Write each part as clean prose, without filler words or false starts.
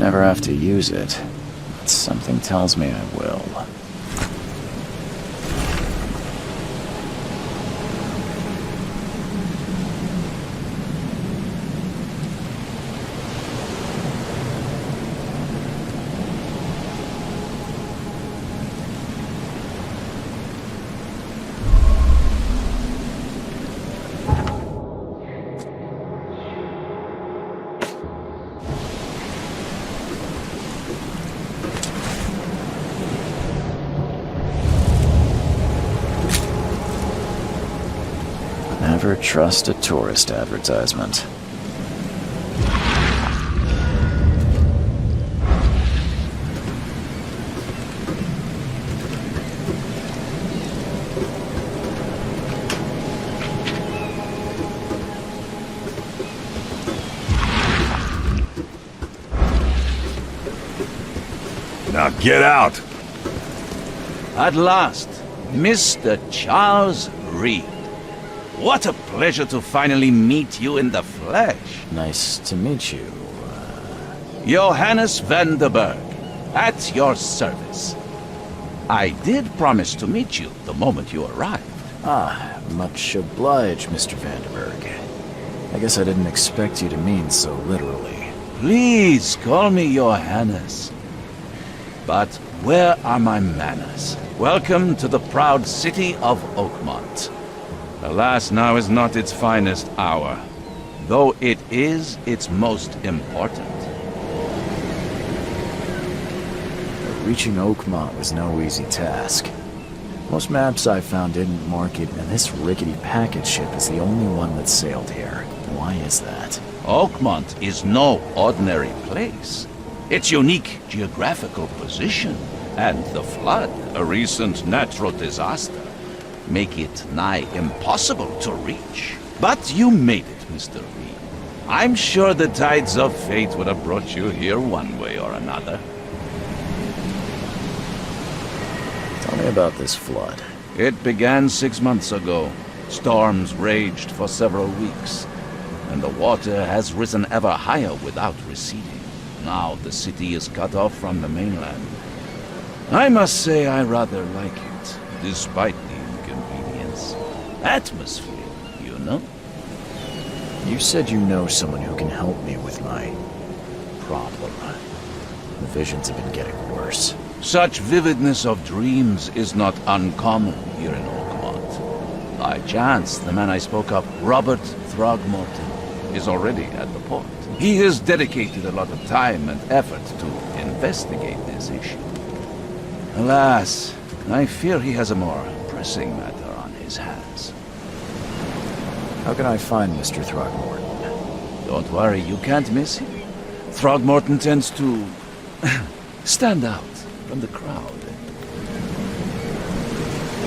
never have to use it, but something tells me I will. Never trust a tourist advertisement. Now get out! At last, Mr. Charles Reed. What a pleasure to finally meet you in the flesh. Nice to meet you. Johannes van der Berg, at your service. I did promise to meet you the moment you arrived. Ah, much obliged, Mr. Vanderberg. I guess I didn't expect you to mean so literally. Please call me Johannes. But where are my manners? Welcome to the proud city of Oakmont. Alas, now is not its finest hour, though it is its most important. Reaching Oakmont was no easy task. Most maps I found didn't mark it, and this rickety packet ship is the only one that sailed here. Why is that? Oakmont is no ordinary place. Its unique geographical position and the flood, a recent natural disaster, make it nigh impossible to reach. But you made it, Mr. Reed. I'm sure the tides of fate would have brought you here one way or another. Tell me about this flood. It began 6 months ago. Storms raged for several weeks, and the water has risen ever higher without receding. Now the city is cut off from the mainland. I must say I rather like it, despite the inconvenience. Atmosphere, you know? You said you know someone who can help me with my problem. The visions have been getting worse. Such vividness of dreams is not uncommon here in Oakmont. By chance, the man I spoke of, Robert Throgmorton, is already at the port. He has dedicated a lot of time and effort to investigate this issue. Alas, I fear he has a more pressing matter on his hands. How can I find Mr. Throgmorton? Don't worry, you can't miss him. Throgmorton tends to stand out from the crowd.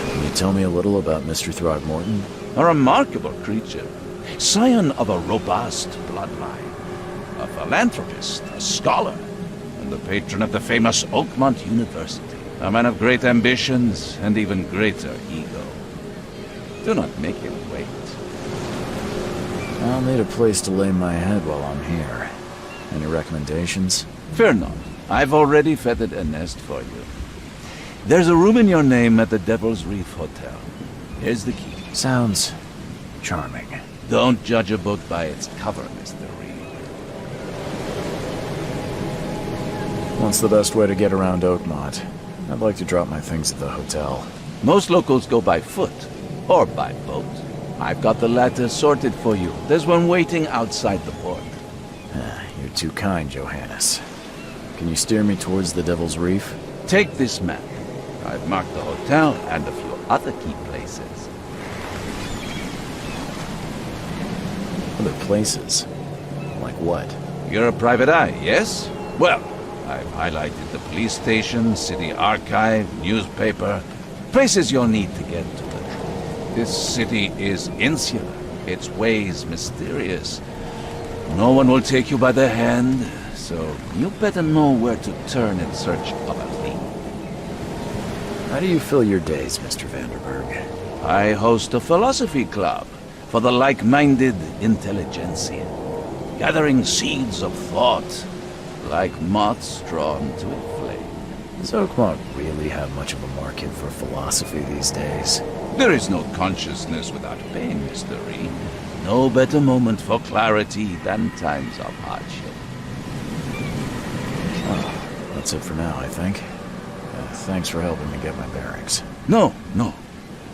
Can you tell me a little about Mr. Throgmorton? A remarkable creature, scion of a robust bloodline, a philanthropist, a scholar, and the patron of the famous Oakmont University. A man of great ambitions and even greater ego. Do not make him wait. I'll need a place to lay my head while I'm here. Any recommendations? Fear not. I've already feathered a nest for you. There's a room in your name at the Devil's Reef Hotel. Here's the key. Sounds charming. Don't judge a book by its cover, Mr. Reed. What's the best way to get around Oakmont? I'd like to drop my things at the hotel. Most locals go by foot, or by boat. I've got the latter sorted for you. There's one waiting outside the port. You're too kind, Johannes. Can you steer me towards the Devil's Reef? Take this map. I've marked the hotel and a few other key places. Other places? Like what? You're a private eye, yes? Well, I've highlighted the police station, city archive, newspaper, places you'll need to get to the truth. This city is insular, its ways mysterious. No one will take you by the hand, so you better know where to turn in search of a lead. How do you fill your days, Mr. Vanderberg? I host a philosophy club for the like-minded intelligentsia, gathering seeds of thought like moths drawn to a flame. Does Oakmont really have much of a market for philosophy these days? There is no consciousness without pain, Mr. Reed. No better moment for clarity than times of hardship. Oh, that's it for now, I think. Thanks for helping me get my bearings. No.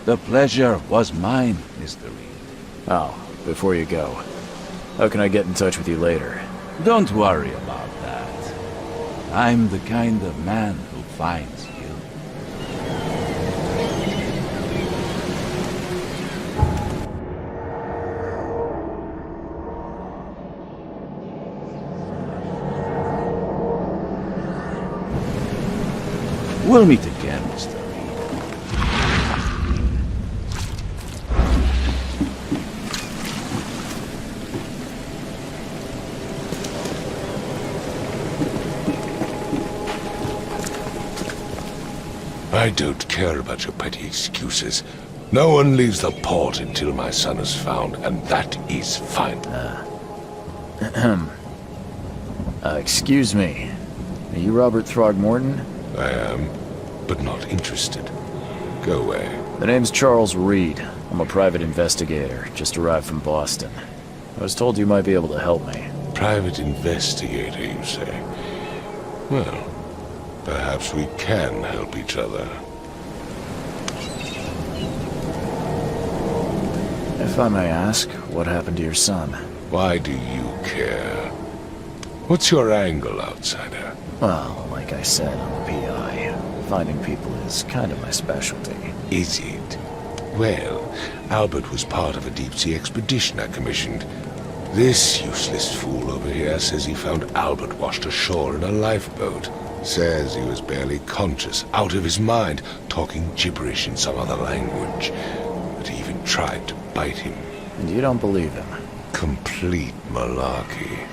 The pleasure was mine, Mr. Reed. Oh, before you go, how can I get in touch with you later? Don't worry about that. I'm the kind of man who finds you. We'll meet again, Mr. Reed. I don't care about your petty excuses. No one leaves the port until my son is found, and that is fine. Excuse me. Are you Robert Throgmorton? I am, but not interested. Go away. The name's Charles Reed. I'm a private investigator, just arrived from Boston. I was told you might be able to help me. Private investigator, you say? Well, perhaps we can help each other. If I may ask, what happened to your son? Why do you care? What's your angle, outsider? Well, like I said, I'm a PI. Finding people is kind of my specialty. Is it? Well, Albert was part of a deep-sea expedition I commissioned. This useless fool over here says he found Albert washed ashore in a lifeboat. Says he was barely conscious, out of his mind, talking gibberish in some other language. But he even tried to bite him. And you don't believe him? Complete malarkey.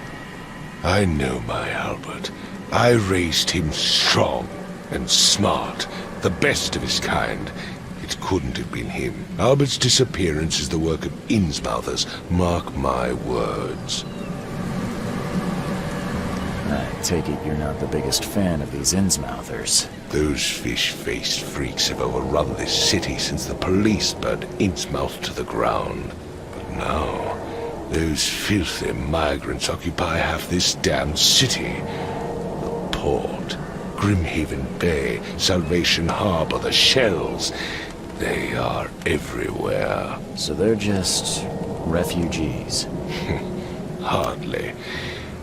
I know my Albert. I raised him strong and smart, the best of his kind. It couldn't have been him. Albert's disappearance is the work of Innsmouthers, mark my words. I take it you're not the biggest fan of these Innsmouthers. Those fish-faced freaks have overrun this city since the police burned Innsmouth to the ground. But now, those filthy migrants occupy half this damned city. The port, Grimhaven Bay, Salvation Harbor, the shells. They are everywhere. So they're just refugees. Hardly.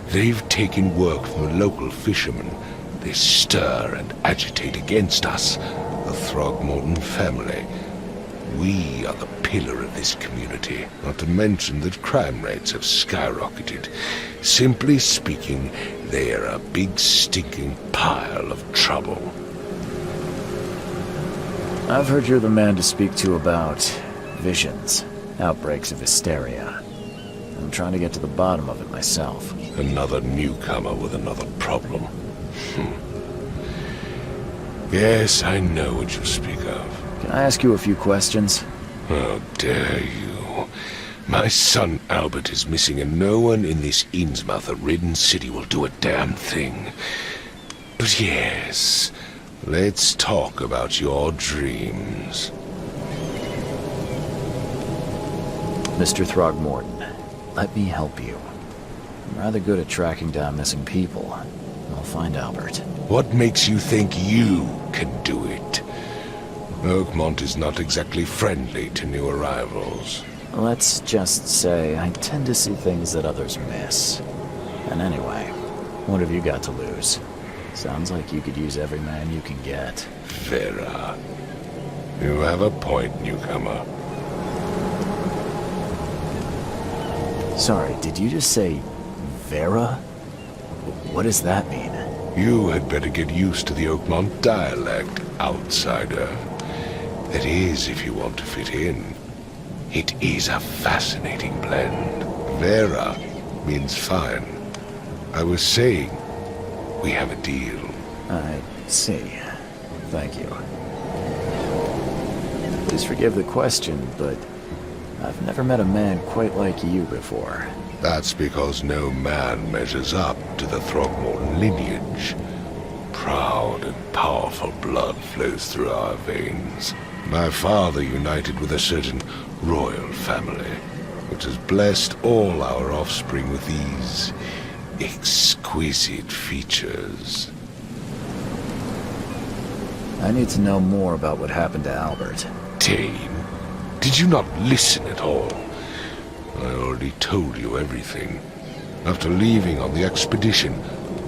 They've taken work from the local fishermen. They stir and agitate against us, the Throgmorton family. We are the pillar of this community, not to mention that crime rates have skyrocketed. Simply speaking, they are a big stinking pile of trouble. I've heard you're the man to speak to about visions, outbreaks of hysteria. I'm trying to get to the bottom of it myself. Another newcomer with another problem. Yes, I know what you speak of. Can I ask you a few questions? How dare you? My son Albert is missing, and no one in this Innsmouth-ridden city will do a damn thing. But yes, let's talk about your dreams. Mr. Throgmorton, let me help you. I'm rather good at tracking down missing people. I'll find Albert. What makes you think you can do it? Oakmont is not exactly friendly to new arrivals. Let's just say I tend to see things that others miss. And anyway, what have you got to lose? Sounds like you could use every man you can get. Vera. You have a point, newcomer. Sorry, did you just say Vera? What does that mean? You had better get used to the Oakmont dialect, outsider. That is, if you want to fit in. It is a fascinating blend. Vera means fine. I was saying, we have a deal. I see. Thank you. Please forgive the question, but I've never met a man quite like you before. That's because no man measures up to the Throgmorton lineage. Proud and powerful blood flows through our veins. My father united with a certain royal family, which has blessed all our offspring with these exquisite features. I need to know more about what happened to Albert. Tame, did you not listen at all? I already told you everything. After leaving on the expedition,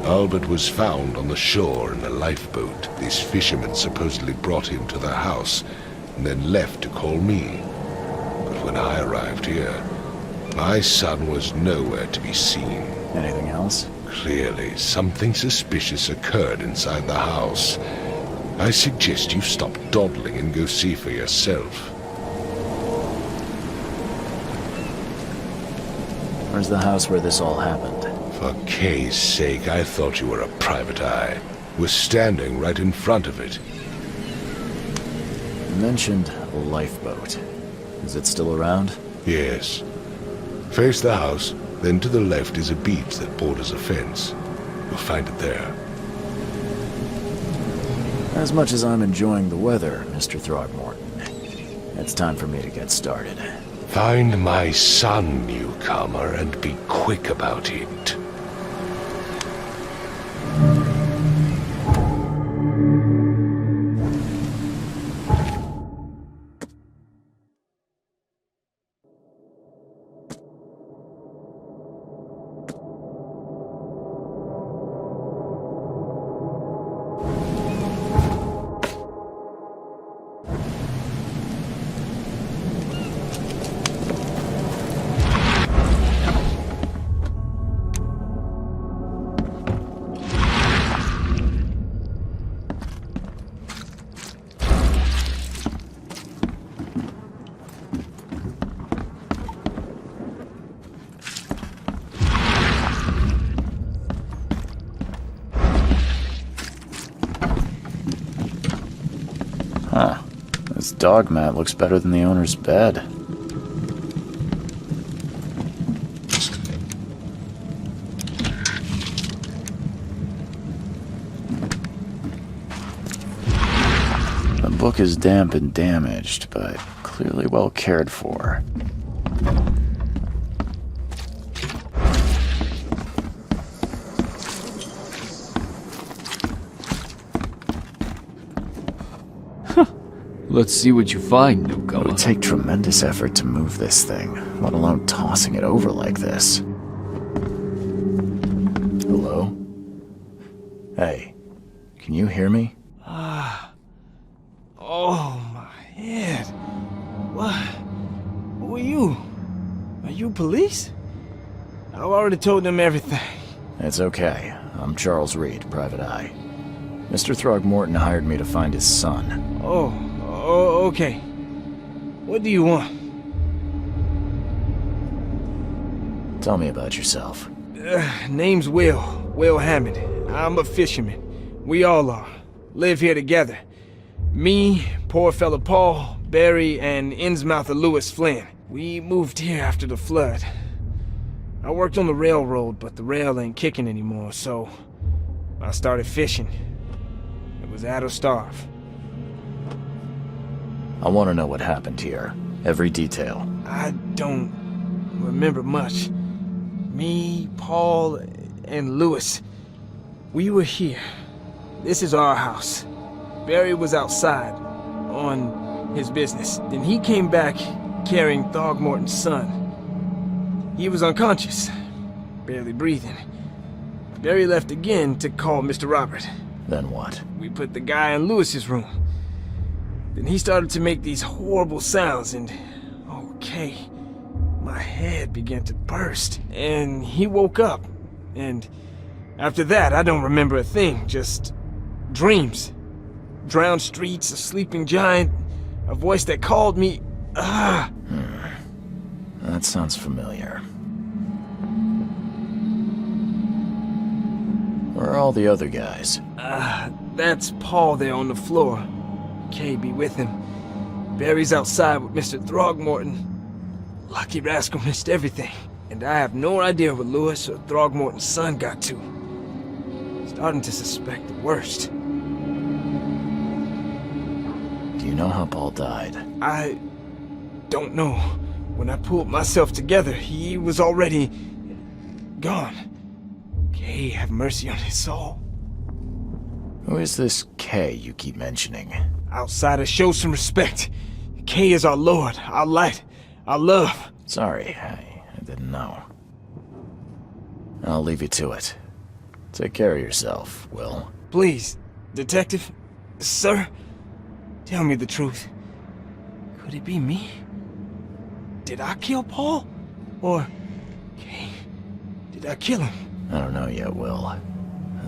Albert was found on the shore in a lifeboat. This fisherman supposedly brought him to the house and then left to call me. But when I arrived here, my son was nowhere to be seen. Anything else? Clearly, something suspicious occurred inside the house. I suggest you stop dawdling and go see for yourself. Where's the house where this all happened? For Kay's sake, I thought you were a private eye. We're standing right in front of it. You mentioned a lifeboat. Is it still around? Yes. Face the house, then to the left is a beach that borders a fence. You'll find it there. As much as I'm enjoying the weather, Mr. Throgmorton, it's time for me to get started. Find my son, newcomer, and be quick about it. Huh. This dog mat looks better than the owner's bed. The book is damp and damaged, but clearly well cared for. Let's see what you find, It newcomer. would take tremendous effort to move this thing, let alone tossing it over like this. Hello? Hey, can you hear me? Oh, my head. What? Who are you? Are you police? I've already told them everything. It's okay. I'm Charles Reed, Private Eye. Mr. Throgmorton hired me to find his son. Oh, okay. What do you want? Tell me about yourself. Name's Will Hammond. I'm a fisherman. We all are. Live here together. Me, poor fella Paul, Barry, and Innsmouther Lewis Flynn. We moved here after the flood. I worked on the railroad, but the rail ain't kicking anymore, so I started fishing. It was out of starve. I want to know what happened here. Every detail. I don't remember much. Me, Paul, and Lewis, we were here. This is our house. Barry was outside, on his business. Then he came back carrying Throgmorton's son. He was unconscious, barely breathing. Barry left again to call Mr. Robert. Then what? We put the guy in Lewis's room. Then he started to make these horrible sounds and, okay, my head began to burst. And he woke up. And after that, I don't remember a thing, just dreams. Drowned streets, a sleeping giant, a voice that called me. That sounds familiar. Where are all the other guys? That's Paul there on the floor. Kay be with him. Barry's outside with Mr. Throgmorton. lucky rascal missed everything. And I have no idea what Lewis or Throgmorton's son got to. Starting to suspect the worst. Do you know how Paul died? I don't know. When I pulled myself together, he was already gone. Kay have mercy on his soul. Who is this Kay you keep mentioning? Outsiders, show some respect. Kay is our lord, our light, our love. Sorry, I didn't know. I'll leave you to it. Take care of yourself, Will. Please, detective, sir, tell me the truth. Could it be me? Did I kill Paul? Or, Kay, did I kill him? I don't know yet, Will.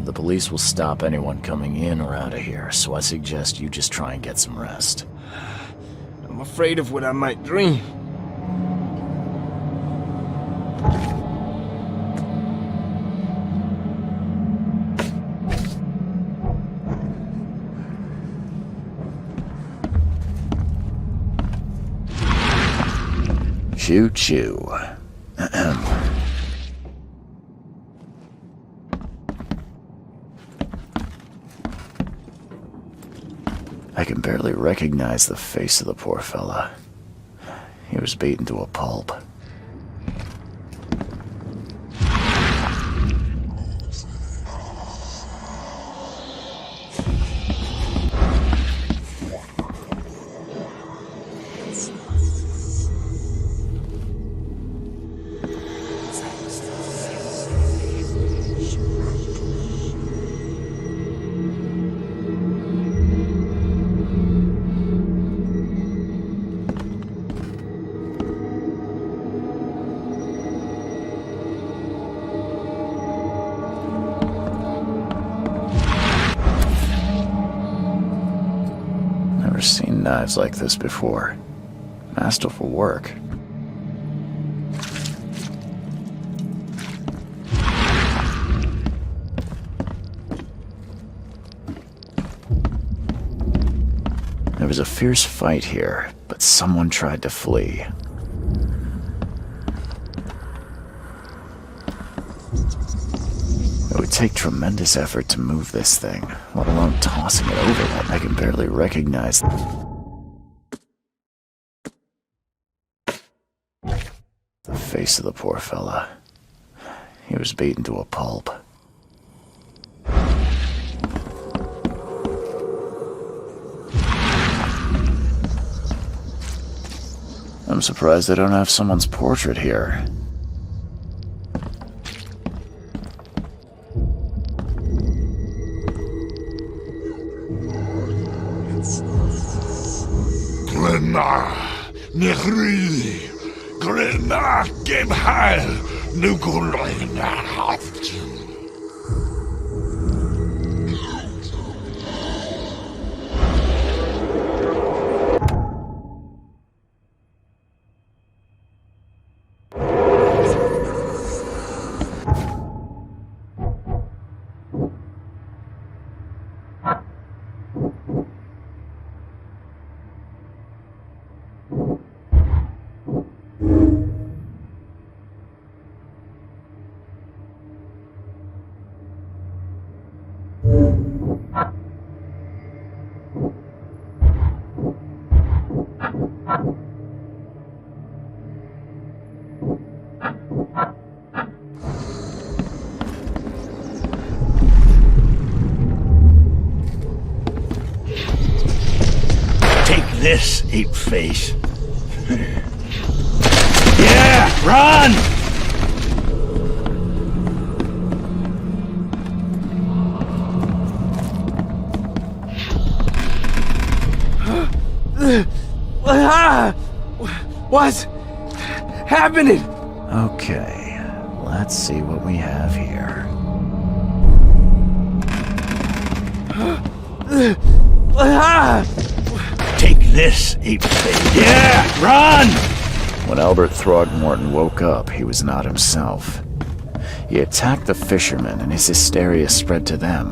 The police will stop anyone coming in or out of here, so I suggest you just try and get some rest. I'm afraid of what I might dream. Choo-choo. I can barely recognize the face of the poor fella. He was beaten to a pulp. Never seen knives like this before. Masterful work. There was a fierce fight here, but someone tried to flee. It would take tremendous effort to move this thing, let alone tossing it over when I can barely recognize the face of the poor fella. He was beaten to a pulp. I'm surprised they don't have someone's portrait here. Grenna, Nehri, Grenna, Gebhal, Nugulina Haft. This ape face. Yeah, run! What's happening? Okay, let's see what we have here. Take this, ape face. Yeah, run! When Albert Throgmorton woke up, he was not himself. He attacked the fishermen, and his hysteria spread to them.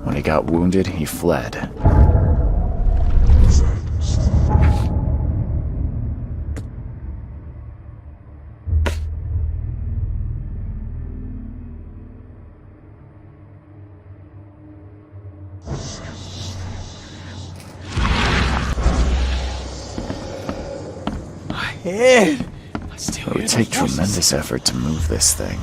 When he got wounded, he fled. My head! I still It hear would the take voices. tremendous effort to move this thing.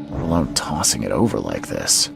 Let alone tossing it over like this.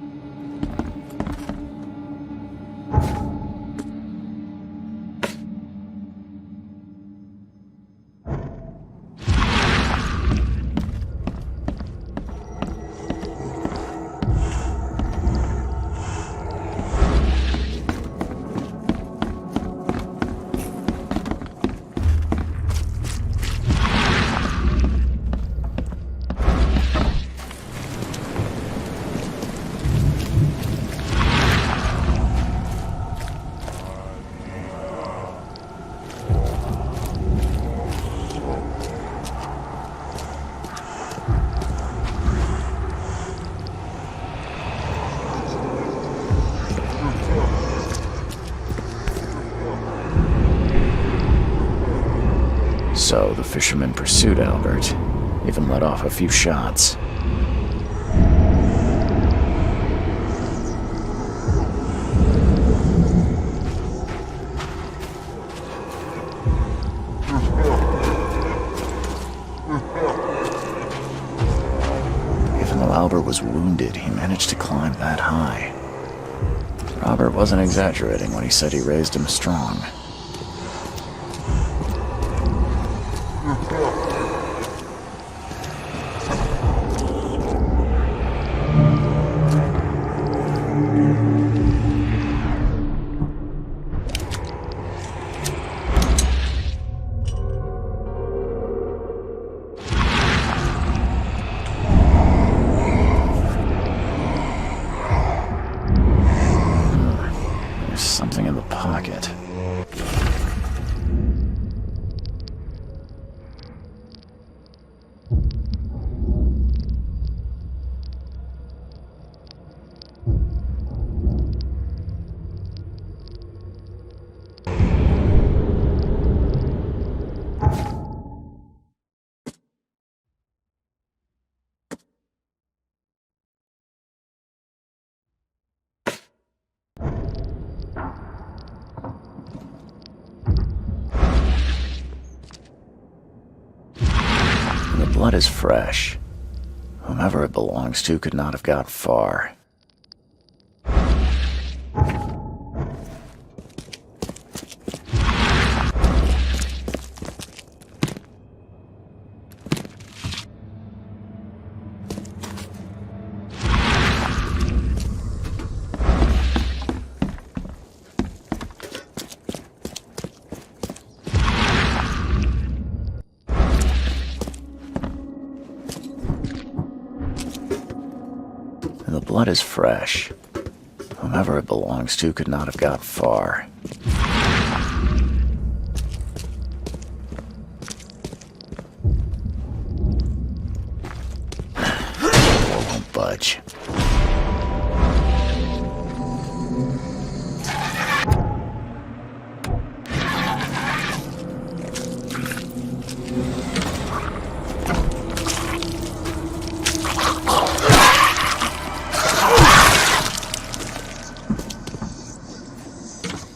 So the fisherman pursued Albert, even let off a few shots. Even though Albert was wounded, he managed to climb that high. Robert wasn't exaggerating when he said he raised him strong. There's something in the pocket. The blood is fresh. Whomever it belongs to could not have got far. The blood is fresh. Whomever it belongs to could not have got far. It won't budge.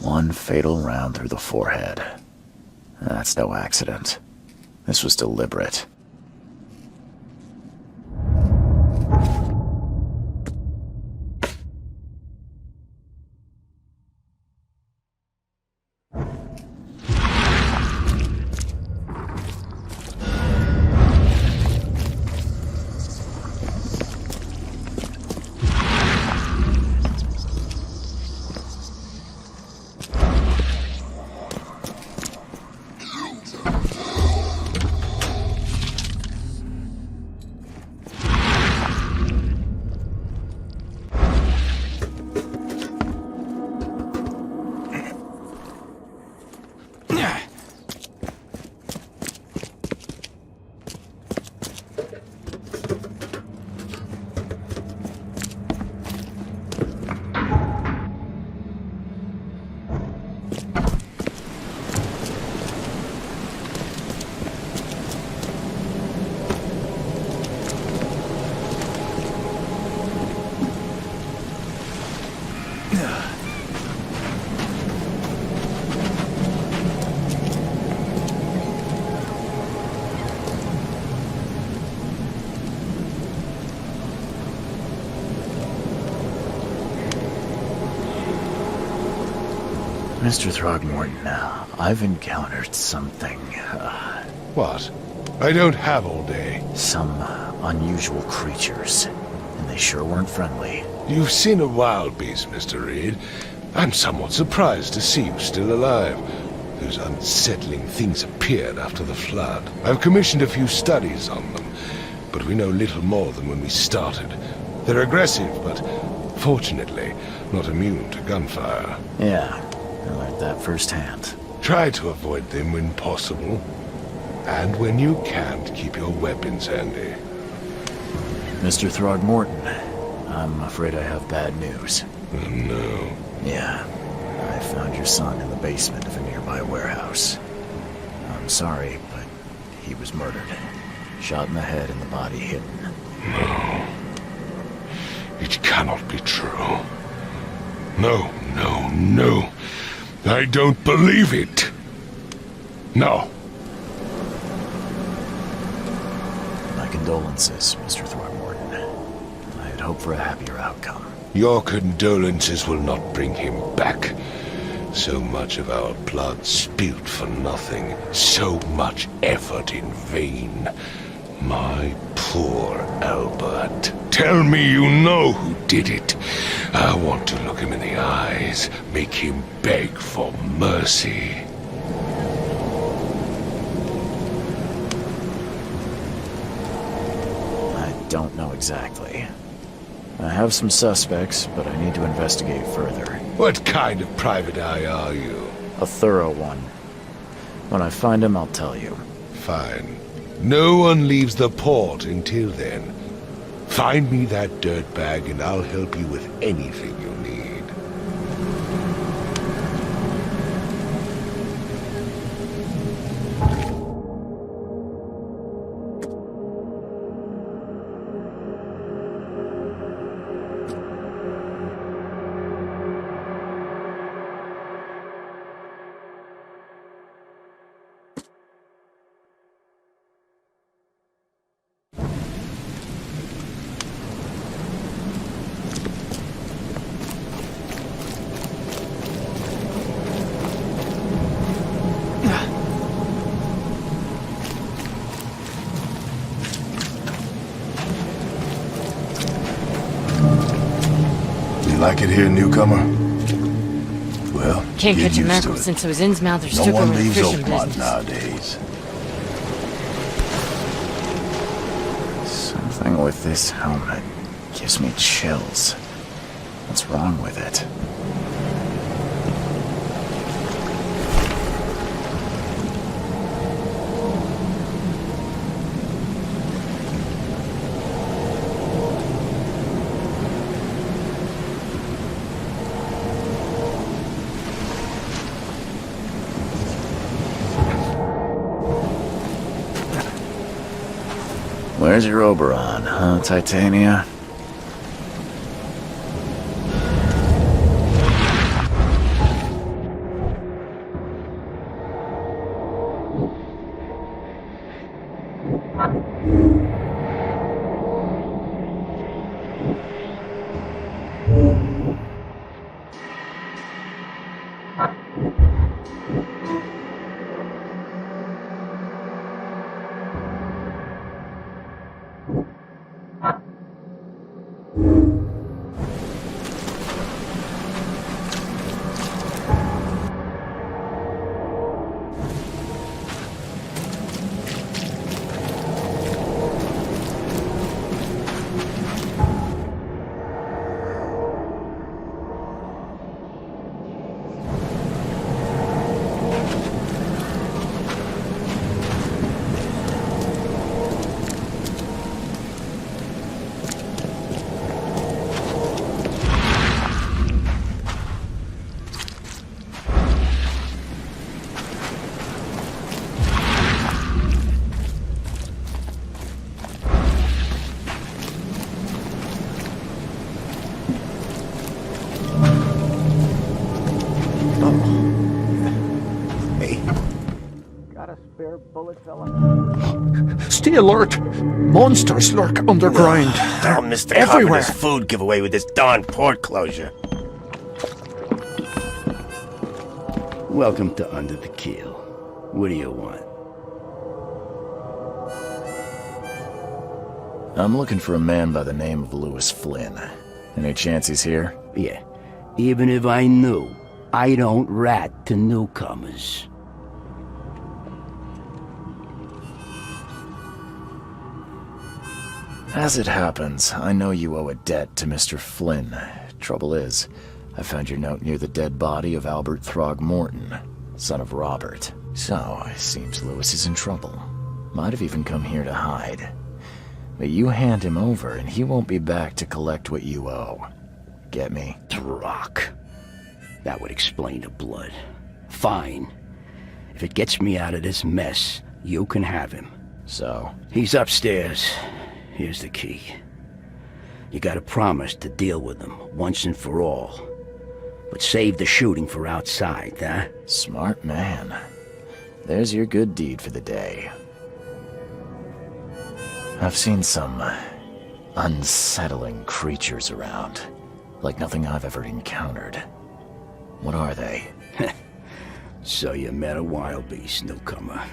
One fatal round through the forehead. That's no accident. This was deliberate. Mr. Throgmorton, I've encountered something, What? I don't have all day. some unusual creatures, and they sure weren't friendly. You've seen a wild beast, Mr. Reed. I'm somewhat surprised to see you still alive. Those unsettling things appeared after the flood. I've commissioned a few studies on them, but we know little more than when we started. They're aggressive, but fortunately not immune to gunfire. Yeah, I learned that firsthand. Try to avoid them when possible. And when you can't, keep your weapons handy. Mr. Throgmorton, I'm afraid I have bad news. Oh, no. Yeah, I found your son in the basement of a nearby warehouse. I'm sorry, but he was murdered. Shot in the head and the body hidden. No. It cannot be true. No, no, no. I don't believe it. No. My condolences, Mr. Throgmorton. I had hoped for a happier outcome. Your condolences will not bring him back. So much of our blood spilled for nothing. So much effort in vain. My poor Albert. Tell me you know who did it. I want to look him in the eyes, make him beg for mercy. I don't know exactly. I have some suspects, but I need to investigate further. What kind of private eye are you? A thorough one. When I find him, I'll tell you. Fine. No one leaves the port until then. Find me that dirtbag and I'll help you with anything you need. Like it here, newcomer? Well, Can't get catch a used mackerel to it. since I was Innsmouth or No Stucco one in the leaves fishing Oakmont business. nowadays. Something with this helmet gives me chills. What's wrong with it? Where's your Oberon, huh, Titania? Stay alert! Monsters lurk underground. Don't miss the everywhere. carpenter's food giveaway with this darn port closure. Welcome to Under the Keel. What do you want? I'm looking for a man by the name of Lewis Flynn. Any chance he's here? Yeah. Even if I knew, I don't rat to newcomers. As it happens, I know you owe a debt to Mr. Flynn. Trouble is, I found your note near the dead body of Albert Throgmorton, son of Robert. So, it seems Lewis is in trouble. Might have even come here to hide. But you hand him over and he won't be back to collect what you owe. Get me? Drock. That would explain the blood. Fine. If it gets me out of this mess, you can have him. So? He's upstairs. Here's the key. You gotta promise to deal with him once and for all. But save the shooting for outside, huh? Smart man. There's your good deed for the day. I've seen some unsettling creatures around, like nothing I've ever encountered. What are they? So you met a wild beast, newcomer.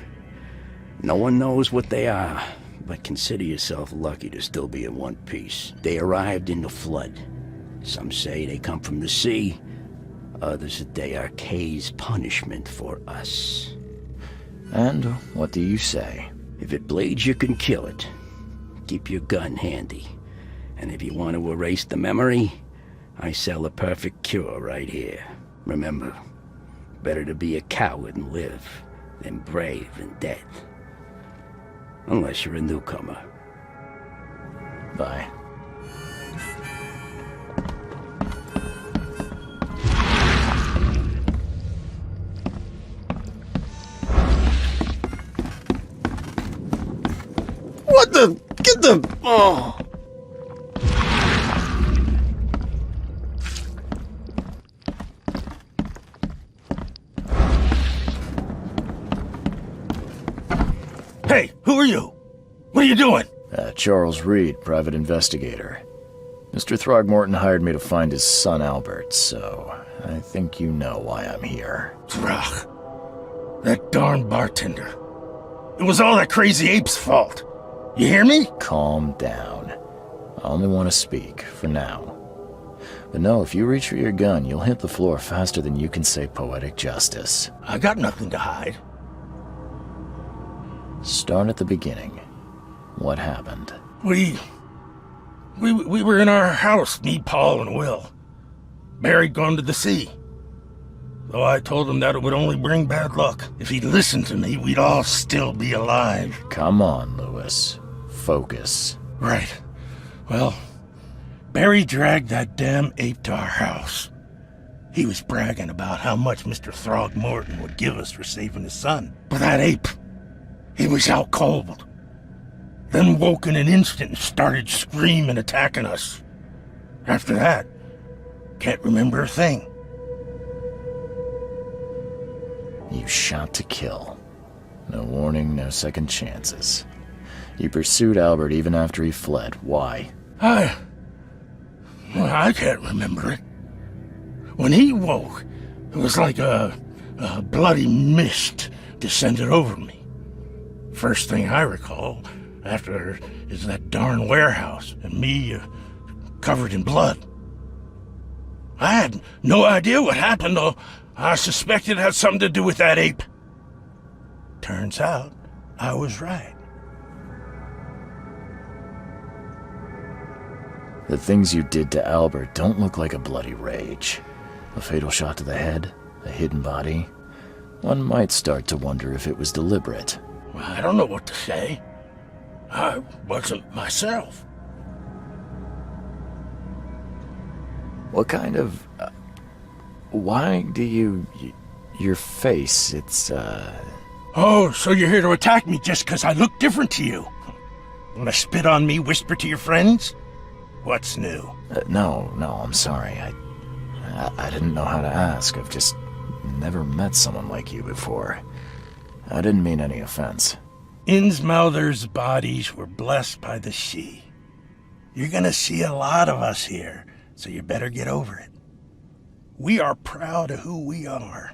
No one knows what they are, but consider yourself lucky to still be in one piece. They arrived in the flood. Some say they come from the sea. Others that they are Kay's punishment for us. And what do you say? If it bleeds, you can kill it. Keep your gun handy. And if you want to erase the memory, I sell a perfect cure right here. Remember, better to be a coward and live than brave and dead. Unless you're a newcomer. Bye. What the? Get the... Oh. Hey, who are you? What are you doing? Charles Reed, private investigator. Mr. Throgmorton hired me to find his son Albert, so I think you know why I'm here. Ugh. That darn bartender. It was all that crazy ape's fault. You hear me? Calm down. I only want to speak, for now. But no, if you reach for your gun, you'll hit the floor faster than you can say poetic justice. I got nothing to hide. Start at the beginning. What happened? We were in our house, me, Paul, and Will. Barry'd gone to the sea. Though I told him that it would only bring bad luck. If he'd listened to me, we'd all still be alive. Come on, Lewis. Focus. Right. Well, Barry dragged that damn ape to our house. He was bragging about how much Mr. Throgmorton would give us for saving his son. But that ape, he was out cold. Then woke in an instant and started screaming, attacking us. After that, can't remember a thing. You shot to kill. No warning, no second chances. You pursued Albert even after he fled. Why? I can't remember it. When he woke, it was like a bloody mist descended over me. First thing I recall after is that darn warehouse and me covered in blood. I had no idea what happened, though. I suspected it had something to do with that ape. Turns out, I was right. The things you did to Albert don't look like a bloody rage. A fatal shot to the head, a hidden body. One might start to wonder if it was deliberate. I don't know what to say. I wasn't myself. What kind of... why do you... your face, it's, Oh, so you're here to attack me just because I look different to you? Wanna spit on me, whisper to your friends? What's new? No, I'm sorry. I didn't know how to ask. I've just never met someone like you before. I didn't mean any offense. Innsmouther's bodies were blessed by the sea. You're gonna see a lot of us here, so you better get over it. We are proud of who we are.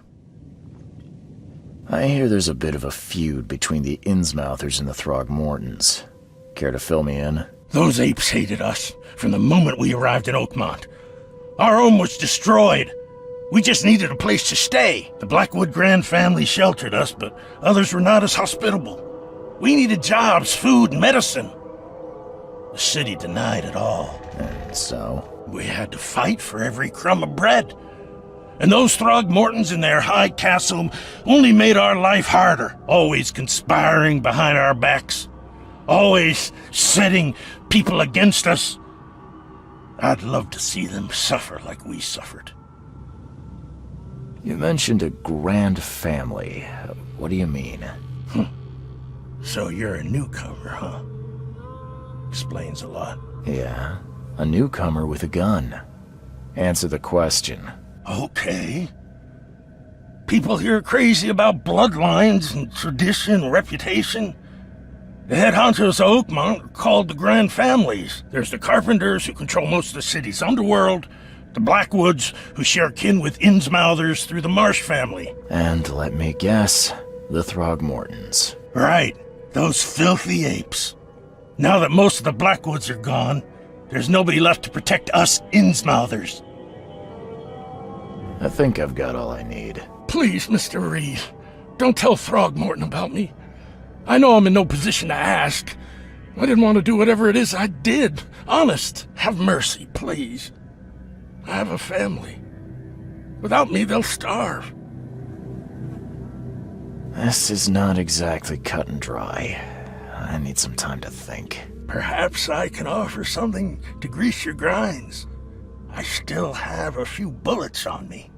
I hear there's a bit of a feud between the Innsmouthers and the Throgmortons. Care to fill me in? Those apes hated us from the moment we arrived in Oakmont. Our home was destroyed. We just needed a place to stay. The Blackwood Grand family sheltered us, but others were not as hospitable. We needed jobs, food, and medicine. The city denied it all. And so? We had to fight for every crumb of bread. And those Throgmortons in their high castle only made our life harder, always conspiring behind our backs, always setting people against us. I'd love to see them suffer like we suffered. You mentioned a grand family. What do you mean? So you're a newcomer, huh? Explains a lot. Yeah, a newcomer with a gun. Answer the question. Okay. People here are crazy about bloodlines and tradition and reputation. The head honchos of Oakmont are called the Grand Families. There's the Carpenters, who control most of the city's underworld, the Blackwoods, who share kin with Innsmouthers through the Marsh family. And let me guess, the Throgmortons. Right, those filthy apes. Now that most of the Blackwoods are gone, there's nobody left to protect us Innsmouthers. I think I've got all I need. Please, Mr. Reed, don't tell Throgmorton about me. I know I'm in no position to ask. I didn't want to do whatever it is I did. Honest, have mercy, please. I have a family. Without me, they'll starve. This is not exactly cut and dry. I need some time to think. Perhaps I can offer something to grease your grinds. I still have a few bullets on me.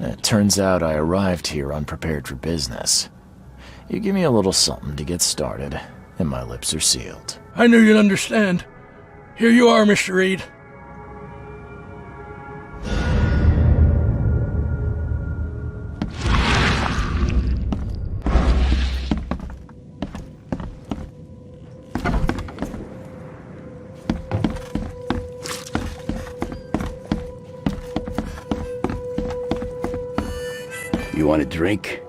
It turns out I arrived here unprepared for business. You give me a little something to get started, and my lips are sealed. I knew you'd understand. Here you are, Mr. Reed. You want a drink?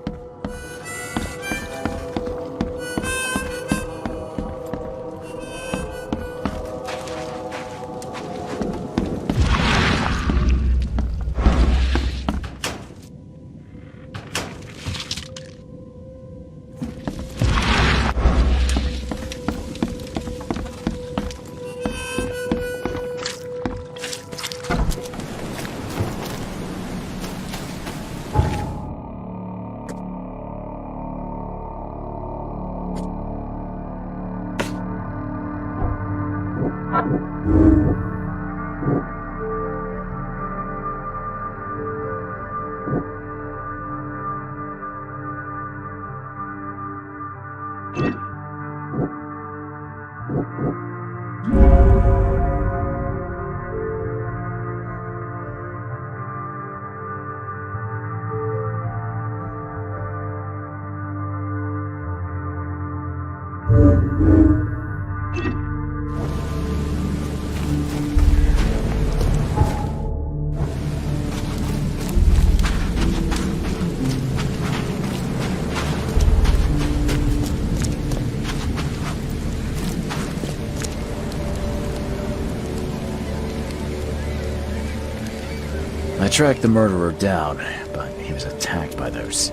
I tracked the murderer down, but he was attacked by those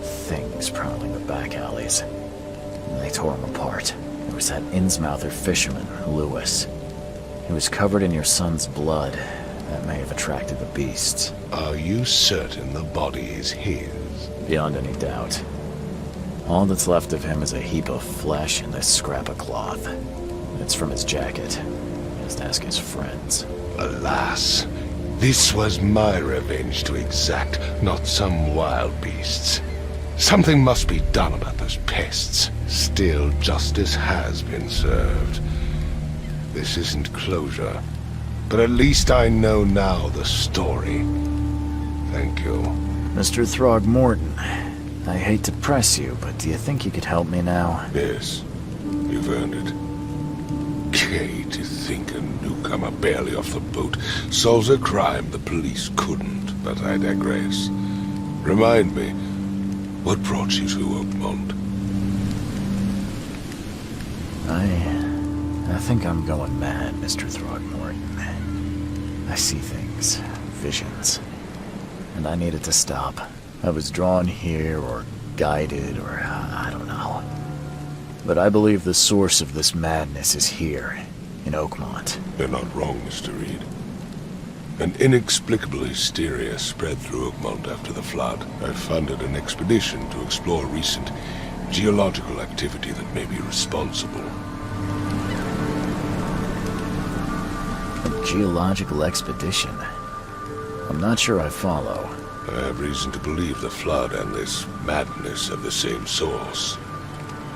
things prowling the back alleys. And they tore him apart. There was that Innsmouther fisherman, Lewis. He was covered in your son's blood. That may have attracted the beasts. Are you certain the body is his? Beyond any doubt. All that's left of him is a heap of flesh and this scrap of cloth. It's from his jacket. Just ask his friends. Alas, this was my revenge to exact, not some wild beast's. Something must be done about those pests. Still, justice has been served. This isn't closure, but at least I know now the story. Thank you. Mr. Throgmorton, I hate to press you, but do you think you could help me now? Yes, you've earned it. Gay to think a newcomer barely off the boat solves a crime the police couldn't, but I digress. Remind me, what brought you to Oakmont? I think I'm going mad, Mr. Throgmorton. I see things, visions, and I needed to stop. I was drawn here, or guided, or I don't know. But I believe the source of this madness is here, in Oakmont. You're not wrong, Mr. Reed. An inexplicable hysteria spread through Oakmont after the flood. I funded an expedition to explore recent geological activity that may be responsible. A geological expedition? I'm not sure I follow. I have reason to believe the flood and this madness have the same source.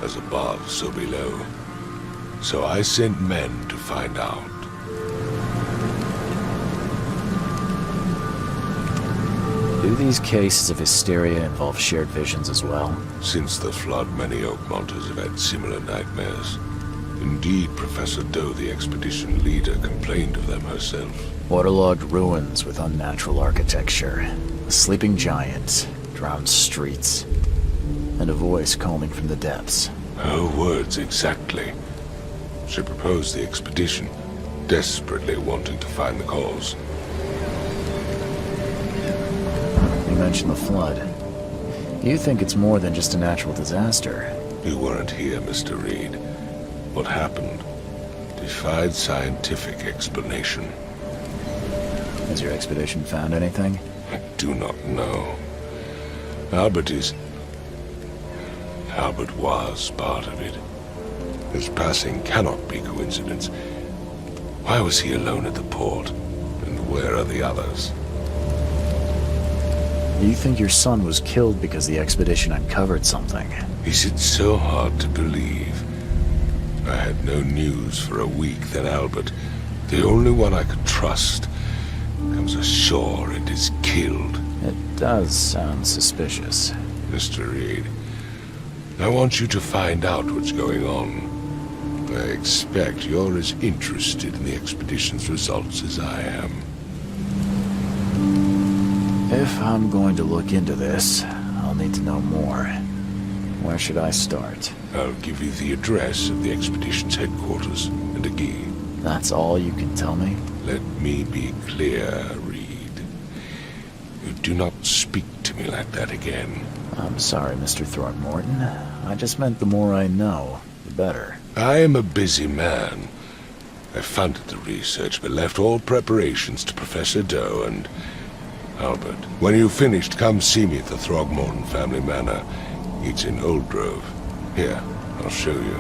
As above, so below. So I sent men to find out. Do these cases of hysteria involve shared visions as well? Since the flood, many Oakmonters have had similar nightmares. Indeed, Professor Doe, the expedition leader, complained of them herself. Waterlogged ruins with unnatural architecture, a sleeping giant, drowned streets, and a voice calling from the depths. Her words exactly. She proposed the expedition, desperately wanting to find the cause. You mentioned the flood. You think it's more than just a natural disaster? You weren't here, Mr. Reed. What happened defied scientific explanation. Has your expedition found anything? I do not know. Albert was part of it. His passing cannot be coincidence. Why was he alone at the port? And where are the others? You think your son was killed because the expedition uncovered something? Is it so hard to believe? I had no news for a week, then Albert, the only one I could trust, comes ashore and is killed. It does sound suspicious. Mr. Reed, I want you to find out what's going on. I expect you're as interested in the expedition's results as I am. If I'm going to look into this, I'll need to know more. Where should I start? I'll give you the address of the expedition's headquarters and a key. That's all you can tell me? Let me be clear, Reed. You do not speak to me like that again. I'm sorry, Mr. Throckmorton. I just meant the more I know, the better. I am a busy man. I funded the research, but left all preparations to Professor Doe and Albert. When you've finished, come see me at the Throgmorton family manor. It's in Old Grove. Here, I'll show you.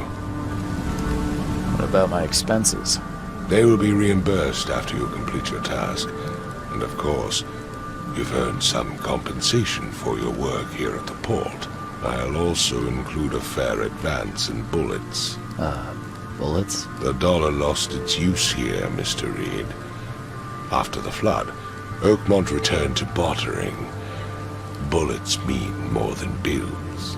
What about my expenses? They will be reimbursed after you complete your task. And of course, you've earned some compensation for your work here at the port. I'll also include a fair advance in bullets. Bullets? The dollar lost its use here, Mr. Reed. After the flood, Oakmont returned to bartering. Bullets mean more than bills.